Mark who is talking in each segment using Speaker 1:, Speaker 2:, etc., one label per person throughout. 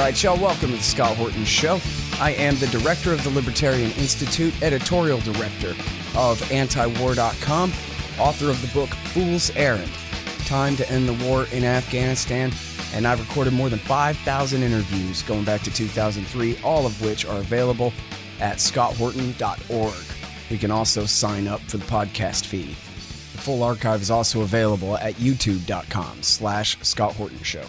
Speaker 1: right, y'all. Welcome to the Scott Horton Show. I am the director of the Libertarian Institute, editorial director of antiwar.com, author of the book Fool's Errand, Time to End the War in Afghanistan, and I've recorded more than 5,000 interviews going back to 2003, all of which are available at scotthorton.org. You can also sign up for the podcast feed. The full archive is also available at youtube.com/Scott Horton Show.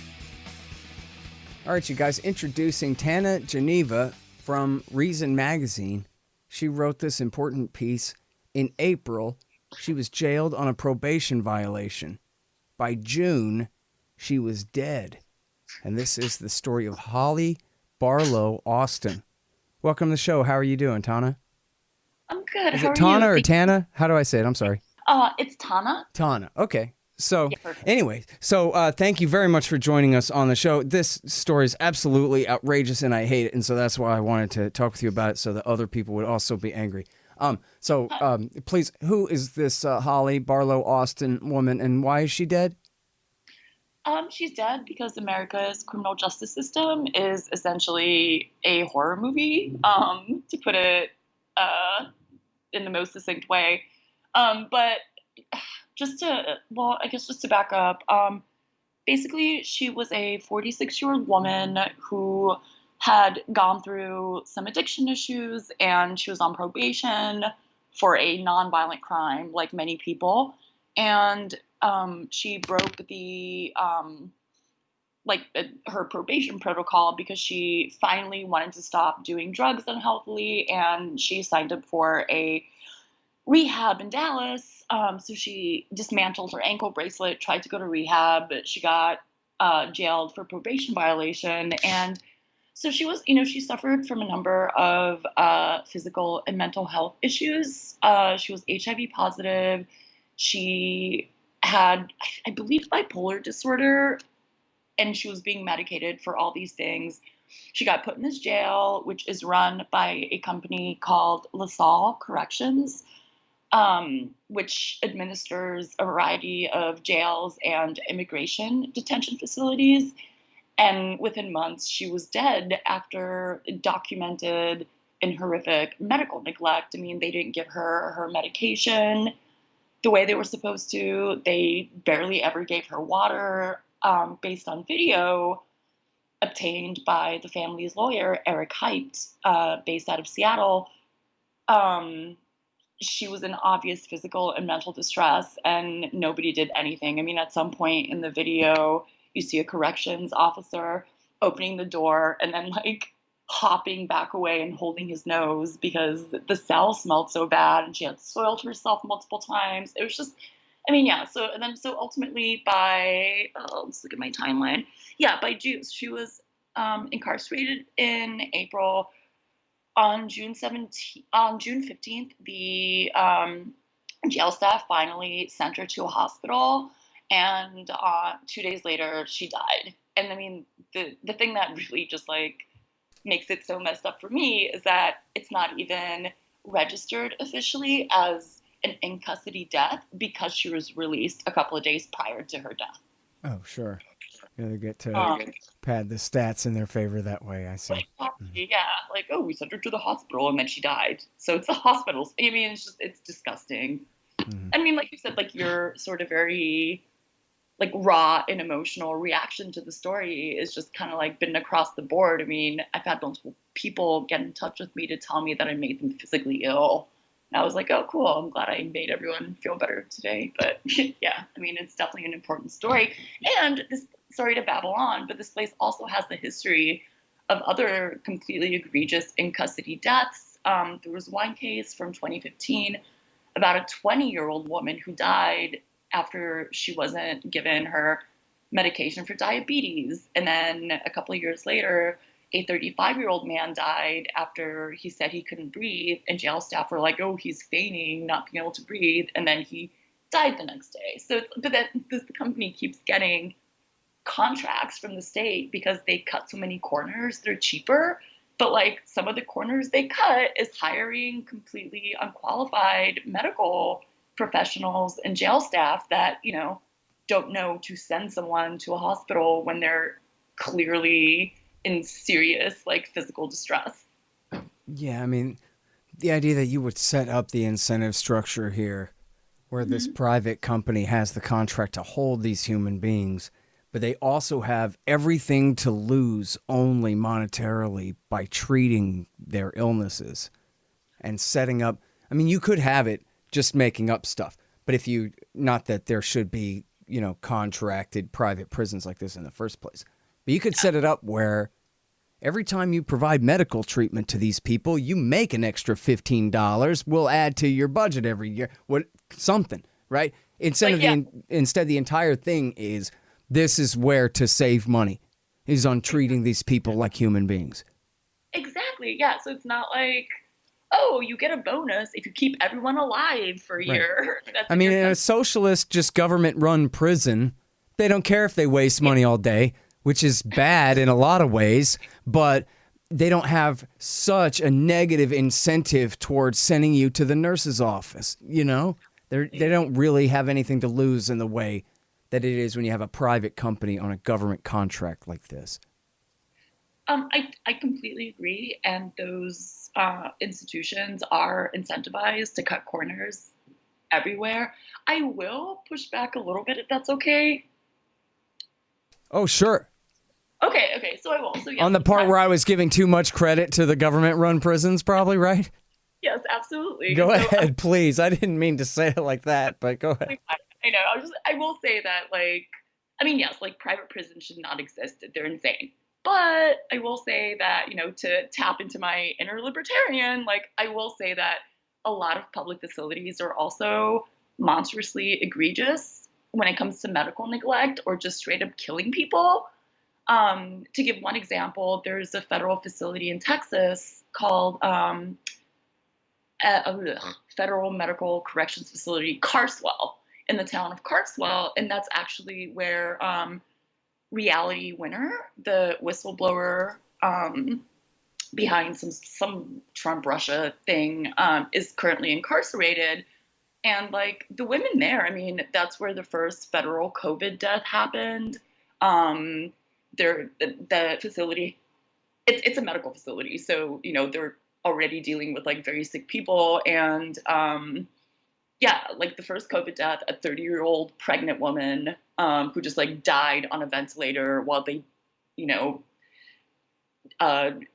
Speaker 1: All right, you guys, introducing Tana Ganeva from Reason Magazine. She wrote this important piece in April. She was jailed on a probation violation. By June, she was dead. And this is the story of Holly Barlow-Austin. Welcome to the show. How are you doing, Tana?
Speaker 2: I'm good.
Speaker 1: Is
Speaker 2: How
Speaker 1: it
Speaker 2: are
Speaker 1: Tana
Speaker 2: you?
Speaker 1: or Tana? How do I say it? I'm sorry.
Speaker 2: It's Tana.
Speaker 1: Tana. Okay. So
Speaker 2: Yeah, perfect.
Speaker 1: anyway, thank you very much for joining us on the show. This story is absolutely outrageous and I hate it. And so that's why I wanted to talk with you about it so that other people would also be angry. Please, who is this Holly Barlow-Austin woman and why is she dead?
Speaker 2: She's dead because America's criminal justice system is essentially a horror movie, to put it in the most succinct way. But just to back up, basically she was a 46-year-old woman who had gone through some addiction issues and she was on probation for a nonviolent crime, like many people. And she broke the her probation protocol because she finally wanted to stop doing drugs unhealthily, and she signed up for a rehab in Dallas. So she dismantled her ankle bracelet, tried to go to rehab, but she got jailed for probation violation. And so she was, she suffered from a number of physical and mental health issues. She was HIV positive. She had, I believe, bipolar disorder, and she was being medicated for all these things. She got put in this jail, which is run by a company called LaSalle Corrections, which administers a variety of jails and immigration detention facilities. And within months, she was dead after documented and horrific medical neglect. I mean, they didn't give her medication the way they were supposed to. They barely ever gave her water, based on video obtained by the family's lawyer, Eric Heipt, based out of Seattle. She was in obvious physical and mental distress, and nobody did anything. I mean, at some point in the video, you see a corrections officer opening the door and then hopping back away and holding his nose because the cell smelled so bad and she had soiled herself multiple times. It was just, So ultimately let's look at my timeline. Yeah, by June, she was incarcerated in April. On June 15th, the jail staff finally sent her to a hospital, and 2 days later, she died. And I mean, the thing that really just makes it so messed up for me is that it's not even registered officially as an in custody death because she was released a couple of days prior to her death.
Speaker 1: Oh, sure. They get to pad the stats in their favor that way, I see.
Speaker 2: Yeah, we sent her to the hospital and then she died. So it's the hospitals. I mean, it's disgusting. Mm-hmm. I mean, like you said, your sort of very raw and emotional reaction to the story is just kind of been across the board. I mean, I've had multiple people get in touch with me to tell me that I made them physically ill. And I was like, oh, cool. I'm glad I made everyone feel better today. But yeah, I mean, it's definitely an important story. And sorry to babble on, but this place also has the history of other completely egregious in custody deaths. There was one case from 2015 about a 20-year-old woman who died after she wasn't given her medication for diabetes. And then a couple of years later, a 35-year-old man died after he said he couldn't breathe, and jail staff were like, oh, he's feigning, not being able to breathe, and then he died the next day. So, but the company keeps getting contracts from the state because they cut so many corners, they're cheaper, but some of the corners they cut is hiring completely unqualified medical professionals and jail staff that, don't know to send someone to a hospital when they're clearly in serious like physical distress.
Speaker 1: Yeah, I mean, the idea that you would set up the incentive structure here where this private company has the contract to hold these human beings, but they also have everything to lose only monetarily by treating their illnesses and setting up. I mean, you could have it just making up stuff, but if you, not that there should be, contracted private prisons like this in the first place, but you could set it up where every time you provide medical treatment to these people, you make an extra $15. We'll add to your budget every year. Something, right? Instead the entire thing is, this is where to save money, is on treating these people like human beings.
Speaker 2: Exactly. Yeah. So it's not like, oh, you get a bonus if you keep everyone alive for a year. That's
Speaker 1: in a socialist, just government-run prison, they don't care if they waste money all day, which is bad in a lot of ways, but they don't have such a negative incentive towards sending you to the nurse's office, They don't really have anything to lose in the way that it is when you have a private company on a government contract like this.
Speaker 2: I completely agree, and those institutions are incentivized to cut corners everywhere. I will push back a little bit if that's okay.
Speaker 1: Oh, sure.
Speaker 2: Okay, so I will. So, yes,
Speaker 1: on the part where I was giving too much credit to the government-run prisons, probably, right?
Speaker 2: Yes, absolutely.
Speaker 1: Go ahead, please. I didn't mean to say it like that, but go ahead.
Speaker 2: I know. I will say that, yes, private prisons should not exist. They're insane. But I will say that, to tap into my inner libertarian, I will say that a lot of public facilities are also monstrously egregious when it comes to medical neglect or just straight up killing people. To give one example, there's a federal facility in Texas called Federal Medical Corrections Facility Carswell, in the town of Carswell, and that's actually where Reality Winner, the whistleblower behind some Trump-Russia thing, is currently incarcerated. And the women there, that's where the first federal COVID death happened. The facility, it's a medical facility, so they're already dealing with very sick people, and the first COVID death, a 30-year-old pregnant woman who just died on a ventilator while they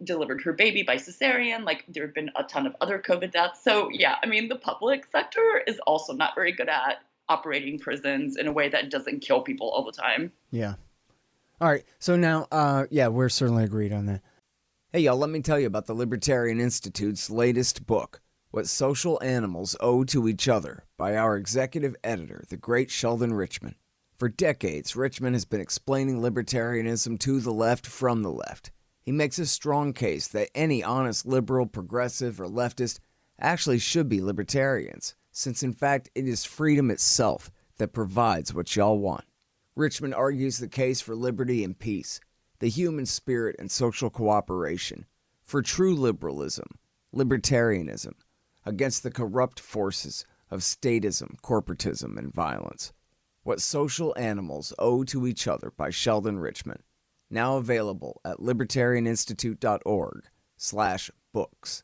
Speaker 2: delivered her baby by cesarean. There have been a ton of other COVID deaths. So yeah, the public sector is also not very good at operating prisons in a way that doesn't kill people all the time.
Speaker 1: Yeah. All right. So now, we're certainly agreed on that. Hey, y'all, let me tell you about the Libertarian Institute's latest book, What Social Animals Owe to Each Other, by our executive editor, the great Sheldon Richman. For decades, Richman has been explaining libertarianism to the left from the left. He makes a strong case that any honest liberal, progressive, or leftist actually should be libertarians, since in fact it is freedom itself that provides what y'all want. Richman argues the case for liberty and peace, the human spirit and social cooperation, for true liberalism, libertarianism, against the corrupt forces of statism, corporatism, and violence. What Social Animals Owe to Each Other by Sheldon Richman. Now available at libertarianinstitute.org/books.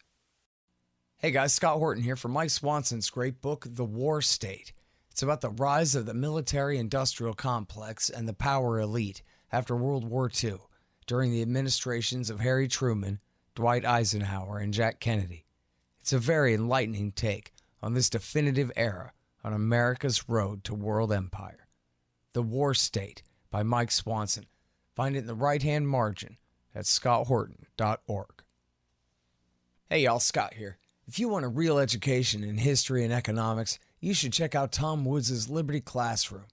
Speaker 1: Hey guys, Scott Horton here for Mike Swanson's great book, The War State. It's about the rise of the military-industrial complex and the power elite after World War II, during the administrations of Harry Truman, Dwight Eisenhower, and Jack Kennedy. It's a very enlightening take on this definitive era on America's road to world empire. The War State by Mike Swanson. Find it in the right-hand margin at scotthorton.org. Hey y'all, Scott here. If you want a real education in history and economics, you should check out Tom Woods' Liberty Classroom.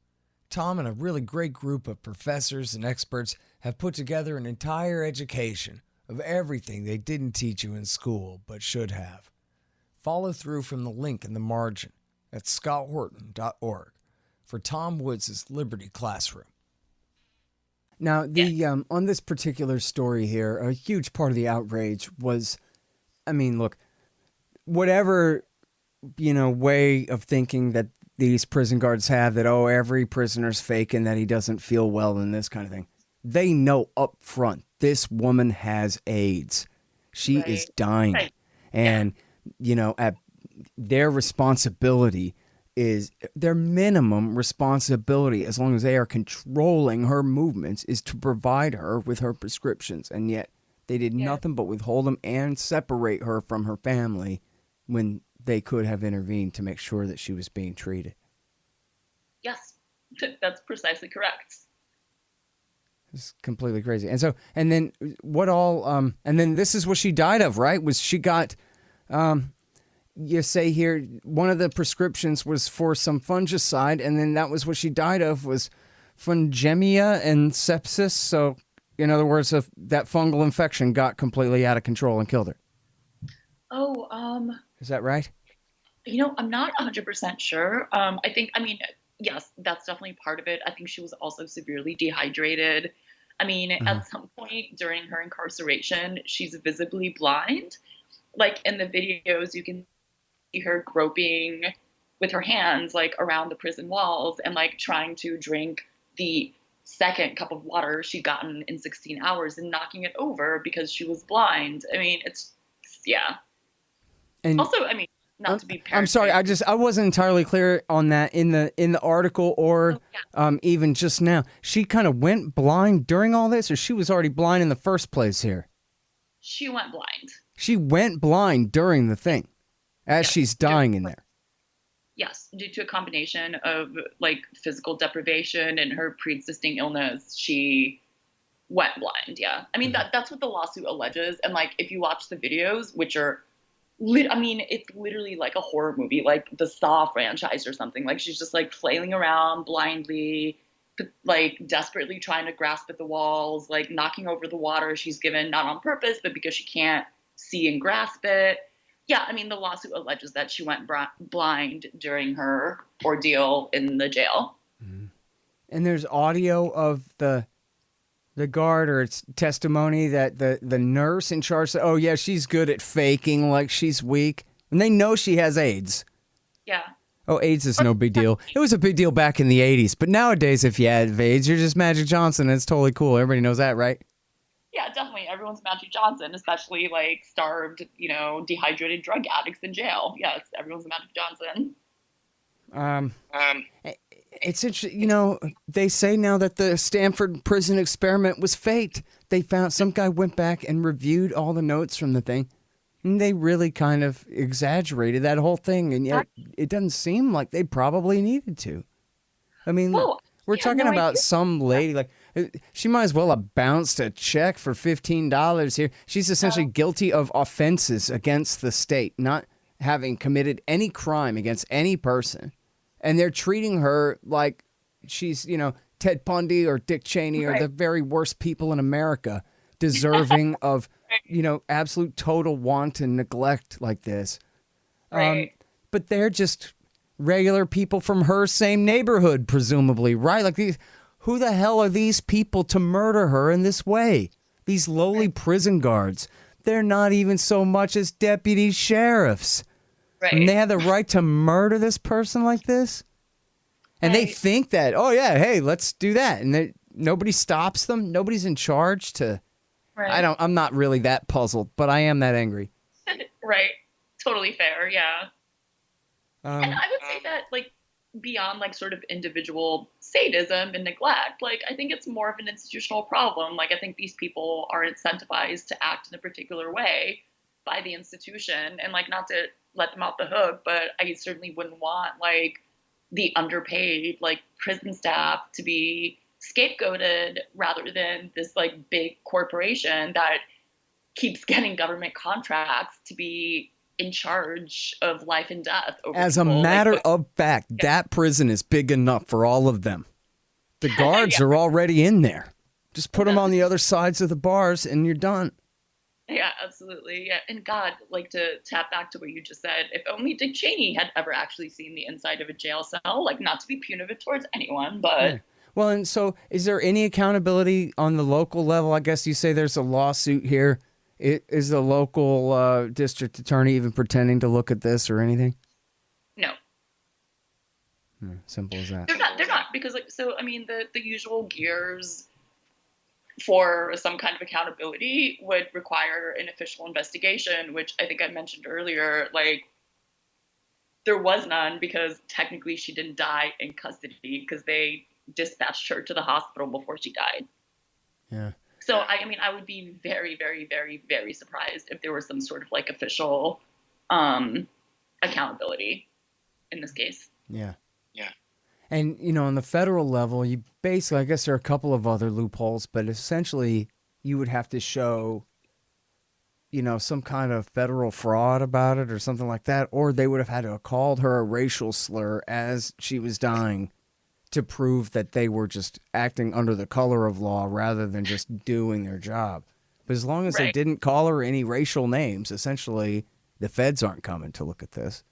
Speaker 1: Tom and a really great group of professors and experts have put together an entire education of everything they didn't teach you in school but should have. Follow through from the link in the margin at scotthorton.org for Tom Woods' Liberty Classroom. Now, on this particular story here, a huge part of the outrage was, look, whatever, way of thinking that these prison guards have that, every prisoner's faking that he doesn't feel well and this kind of thing. They know up front this woman has AIDS. She is dying.
Speaker 2: Right.
Speaker 1: And, at their responsibility is their minimum responsibility, as long as they are controlling her movements, is to provide her with her prescriptions. And yet they did nothing but withhold them and separate her from her family when they could have intervened to make sure that she was being treated.
Speaker 2: Yes, that's precisely correct.
Speaker 1: It's completely crazy. And then and then this is what she died of, right? Was she got, you say here, one of the prescriptions was for some fungicide, and then that was what she died of, was fungemia and sepsis. So, in other words, that fungal infection got completely out of control and killed her.
Speaker 2: Oh,
Speaker 1: Is that right?
Speaker 2: I'm not 100% sure. Yes, that's definitely part of it. I think she was also severely dehydrated. At some point during her incarceration, she's visibly blind. Like in the videos, you can see her groping with her hands, like around the prison walls and like trying to drink the second cup of water she'd gotten in 16 hours and knocking it over because she was blind. Yeah.
Speaker 1: And
Speaker 2: also, not to be paranoid.
Speaker 1: I'm sorry, I wasn't entirely clear on that in the article or even just now. She kind of went blind during all this, or she was already blind in the first place here?
Speaker 2: She went blind.
Speaker 1: She went blind during the thing, as she's dying in there.
Speaker 2: Yes, due to a combination of like physical deprivation and her pre-existing illness, she went blind. Yeah, that's what the lawsuit alleges. And like, if you watch the videos, which are it's literally like a horror movie, like the Saw franchise or something. Like she's just like flailing around blindly, like desperately trying to grasp at the walls, like knocking over the water she's given, not on purpose, but because she can't see and grasp it. Yeah, the lawsuit alleges that she went blind during her ordeal in the jail.
Speaker 1: Mm-hmm. And there's audio of the guard, or it's testimony that the nurse in charge said, oh, yeah, she's good at faking like she's weak. And they know she has AIDS.
Speaker 2: Yeah.
Speaker 1: Oh, AIDS is no big deal. It was a big deal back in the 80s. But nowadays, if you have AIDS, you're just Magic Johnson. And it's totally cool. Everybody knows that, right?
Speaker 2: Yeah, definitely. Everyone's Magic Johnson, especially like starved, dehydrated drug addicts in jail. Yes, everyone's Magic Johnson.
Speaker 1: It's interesting, they say now that the Stanford prison experiment was faked. They found some guy went back and reviewed all the notes from the thing, and they really kind of exaggerated that whole thing, and yet it doesn't seem like they probably needed to. We're talking about some lady, like, she might as well have bounced a check for $15 here. She's essentially guilty of offenses against the state, not having committed any crime against any person. And they're treating her like she's, Ted Bundy or Dick Cheney or the very worst people in America, deserving of, absolute total wanton neglect like this.
Speaker 2: Right.
Speaker 1: But they're just regular people from her same neighborhood, presumably, right? Like, who the hell are these people to murder her in this way? These lowly prison guards. They're not even so much as deputy sheriffs.
Speaker 2: Right.
Speaker 1: And they have the right to murder this person like this? And they think that, oh, yeah, hey, let's do that. And nobody stops them. Nobody's in charge to... Right. I'm not really that puzzled, but I am that angry.
Speaker 2: Right. Totally fair, yeah. And I would say that, like, beyond, like, sort of individual sadism and neglect, like, I think it's more of an institutional problem. Like, I think these people are incentivized to act in a particular way by the institution. And, like, not to let them off the hook, but I certainly wouldn't want, like, the underpaid, like, prison staff to be scapegoated rather than this, like, big corporation that keeps getting government contracts to be in charge of life and death.
Speaker 1: As a matter of fact, that prison is big enough for all of them. The guards are already in there. Just put them on the other sides of the bars and you're done.
Speaker 2: Yeah, absolutely. Yeah. And God, like, to tap back to what you just said, if only Dick Cheney had ever actually seen the inside of a jail cell, like, not to be punitive towards anyone, but...
Speaker 1: Yeah. Well, and so is there any accountability on the local level? I guess you say there's a lawsuit here. Is the local district attorney even pretending to look at this or anything?
Speaker 2: No.
Speaker 1: Simple as that.
Speaker 2: They're not because, like, so, I mean, the usual gears for some kind of accountability would require an official investigation, which I think I mentioned earlier. Like, there was none because technically she didn't die in custody because they dispatched her to the hospital before she died.
Speaker 1: Yeah.
Speaker 2: So, I mean, I would be very, very, very, very surprised if there was some sort of like official accountability in this case.
Speaker 1: Yeah.
Speaker 3: Yeah.
Speaker 1: And, you know, on the federal level, you basically, I guess there are a couple of other loopholes, but essentially you would have to show, you know, some kind of federal fraud about it or something like that, or they would have had to have called her a racial slur as she was dying to prove that they were just acting under the color of law rather than just doing their job. But as long as they didn't call her any racial names, essentially the feds aren't coming to look at this.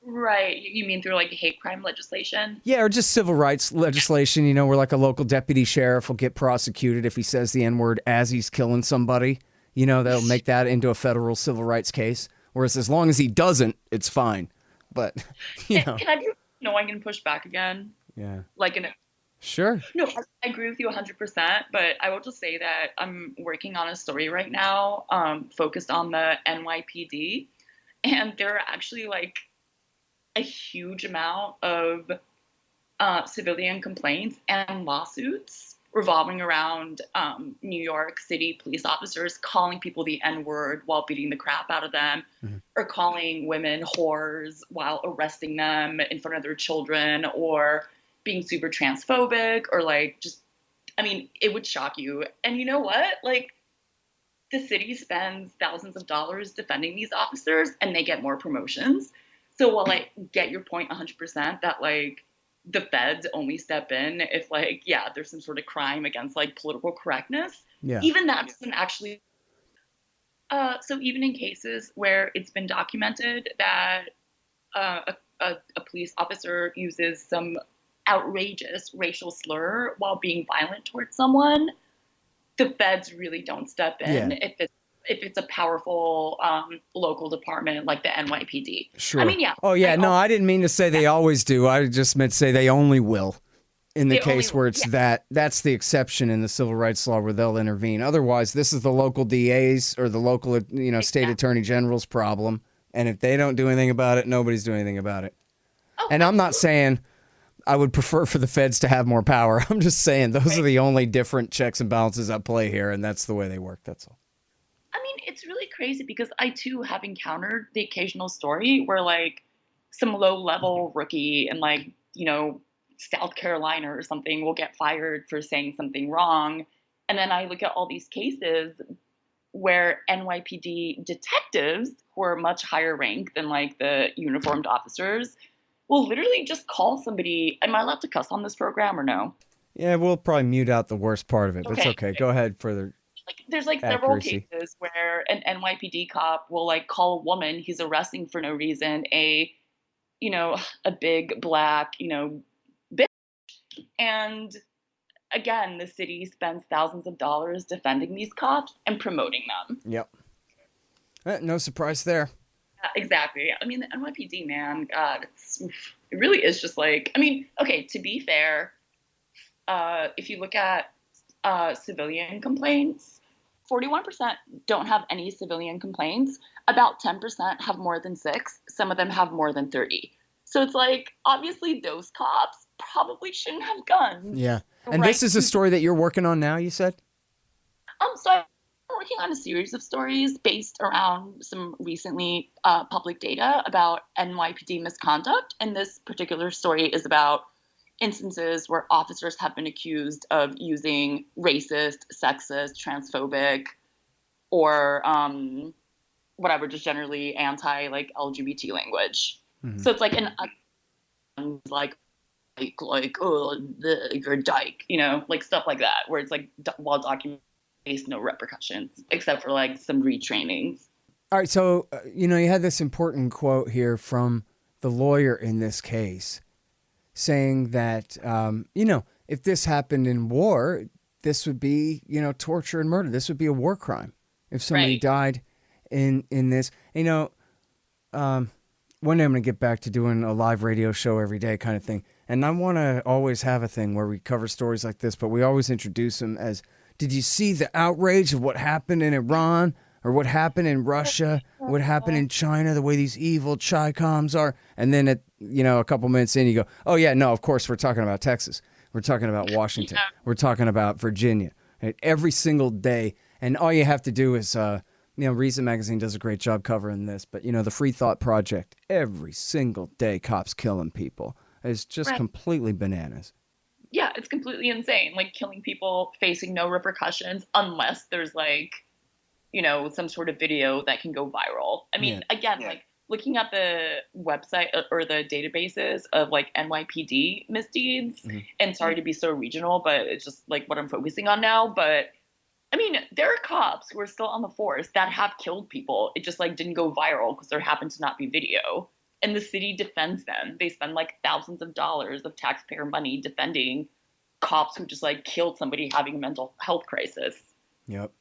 Speaker 2: Right. You mean through like hate crime legislation?
Speaker 1: Yeah, or just civil rights legislation, you know, where like a local deputy sheriff will get prosecuted if he says the N-word as he's killing somebody. You know, they'll make that into a federal civil rights case. Whereas as long as he doesn't, it's fine. But, you know.
Speaker 2: Can I be annoying and push back again?
Speaker 1: Yeah.
Speaker 2: Like,
Speaker 1: Sure.
Speaker 2: No, I agree with you 100%, but I will just say that I'm working on a story right now focused on the NYPD. And there are actually like a huge amount of civilian complaints and lawsuits revolving around New York City police officers calling people the N-word while beating the crap out of them, or calling women whores while arresting them in front of their children, or being super transphobic, or like just, I mean, it would shock you. And you know what? Like, the city spends thousands of dollars defending these officers and they get more promotions. So while I get your point 100% that like the feds only step in if like, yeah, there's some sort of crime against like political correctness, even that doesn't actually. So even in cases where it's been documented that a police officer uses some outrageous racial slur while being violent towards someone, the feds really don't step in if it's a powerful local department like the NYPD.
Speaker 1: Sure.
Speaker 2: I mean, yeah.
Speaker 1: Oh, yeah. No, I didn't mean to say they always do. I just meant to say they only will in the case where it's that's the exception in the civil rights law where they'll intervene. Otherwise, this is the local DA's or the local, you know, state attorney general's problem. And if they don't do anything about it, nobody's doing anything about it. Oh, and I'm not saying I would prefer for the feds to have more power. I'm just saying those are the only different checks and balances at play here, and that's the way they work. That's all.
Speaker 2: I mean, it's really crazy because I, too, have encountered the occasional story where, like, some low-level rookie in, like, you know, South Carolina or something will get fired for saying something wrong. And then I look at all these cases where NYPD detectives, who are much higher rank than, like, the uniformed officers, will literally just call somebody. Am I allowed to cuss on this program or no?
Speaker 1: Yeah, we'll probably mute out the worst part of it, but it's okay. Go ahead further.
Speaker 2: Like, there's like several cases where an NYPD cop will like call a woman he's arresting for no reason a big black, bitch. And again, the city spends thousands of dollars defending these cops and promoting them.
Speaker 1: Yep. No surprise there.
Speaker 2: Exactly. I mean, the NYPD, man, God, it really is just like, I mean, okay, to be fair, if you look at civilian complaints, 41% don't have any civilian complaints. About 10% have more than 6. Some of them have more than 30. So it's like, obviously those cops probably shouldn't have guns.
Speaker 1: Yeah. And this is a story that you're working on now, you said?
Speaker 2: So I'm working on a series of stories based around some recently public data about NYPD misconduct. And this particular story is about instances where officers have been accused of using racist, sexist, transphobic, or whatever, just generally anti like LGBT language. Mm-hmm. So it's like you're a dyke, like stuff like that, where it's like well documented, no repercussions except for like some retrainings.
Speaker 1: All right, so you had this important quote here from the lawyer in this case, saying that, if this happened in war, this would be, torture and murder. This would be a war crime if somebody died in this. One day I'm going to get back to doing a live radio show every day kind of thing. And I want to always have a thing where we cover stories like this, but we always introduce them as Did you see the outrage of what happened in Iran or what happened in Russia, what happened in China, the way these evil Chi-Coms are? And then a couple minutes in, you go, oh yeah, no, of course we're talking about Texas. We're talking about Washington. We're talking about Virginia. And every single day. And all you have to do is, Reason Magazine does a great job covering this, but the Free Thought Project, every single day cops killing people. It's just completely bananas.
Speaker 2: Yeah, it's completely insane. Like killing people facing no repercussions unless there's some sort of video that can go viral. I mean, like looking at the website or the databases of like NYPD misdeeds, and sorry to be so regional, but it's just like what I'm focusing on now. But I mean, there are cops who are still on the force that have killed people. It just like didn't go viral because there happened to not be video. And the city defends them. They spend like thousands of dollars of taxpayer money defending cops who just like killed somebody having a mental health crisis.
Speaker 1: Yep.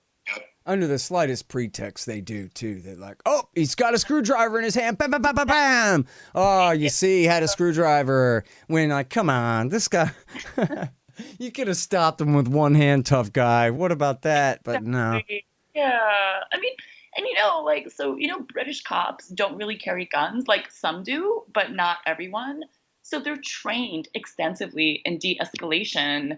Speaker 1: Under the slightest pretext, they do too. They're like, oh, he's got a screwdriver in his hand. Bam, bam, bam, bam, bam. Oh, you see, he had a screwdriver. When like, come on, this guy. You could have stopped him with one hand, tough guy. What about that? But no.
Speaker 2: Yeah. I mean, and British cops don't really carry guns. Like some do, but not everyone. So they're trained extensively in de-escalation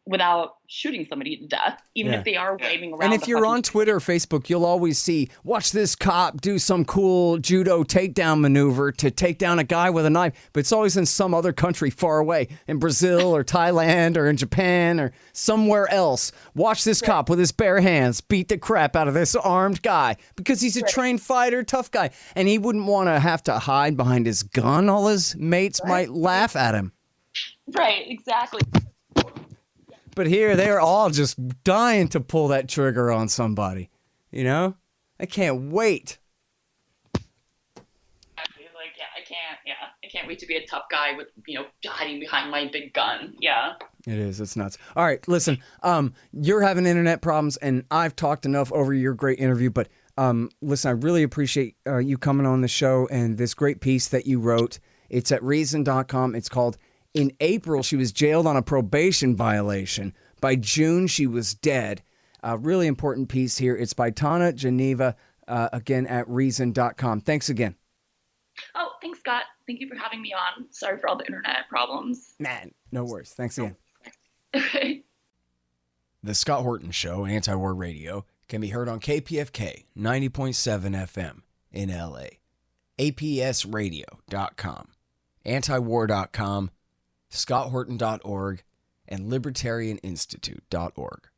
Speaker 2: without shooting somebody to death, even if they are waving around.
Speaker 1: And if you're on Twitter or Facebook, you'll always see, watch this cop do some cool judo takedown maneuver to take down a guy with a knife. But it's always in some other country far away, in Brazil or Thailand or in Japan or somewhere else. Watch this cop with his bare hands beat the crap out of this armed guy because he's a trained fighter, tough guy. And he wouldn't want to have to hide behind his gun. All his mates might laugh at him.
Speaker 2: Right, exactly.
Speaker 1: But here, they're all just dying to pull that trigger on somebody. I can't wait.
Speaker 2: I can't wait to be a tough guy with, hiding behind my big gun. Yeah.
Speaker 1: It is. It's nuts. All right, listen, you're having internet problems, and I've talked enough over your great interview, but listen, I really appreciate you coming on the show and this great piece that you wrote. It's at reason.com. It's called In April, she was jailed on a probation violation. By June, she was dead. A really important piece here. It's by Tana Ganeva, again, at reason.com. Thanks again.
Speaker 2: Oh, thanks, Scott. Thank you for having me on. Sorry for all the internet problems.
Speaker 1: Man, no worries. Thanks again.
Speaker 2: Okay.
Speaker 1: The Scott Horton Show, Anti-War Radio, can be heard on KPFK 90.7 FM in LA, APSradio.com, antiwar.com, scotthorton.org, and libertarianinstitute.org.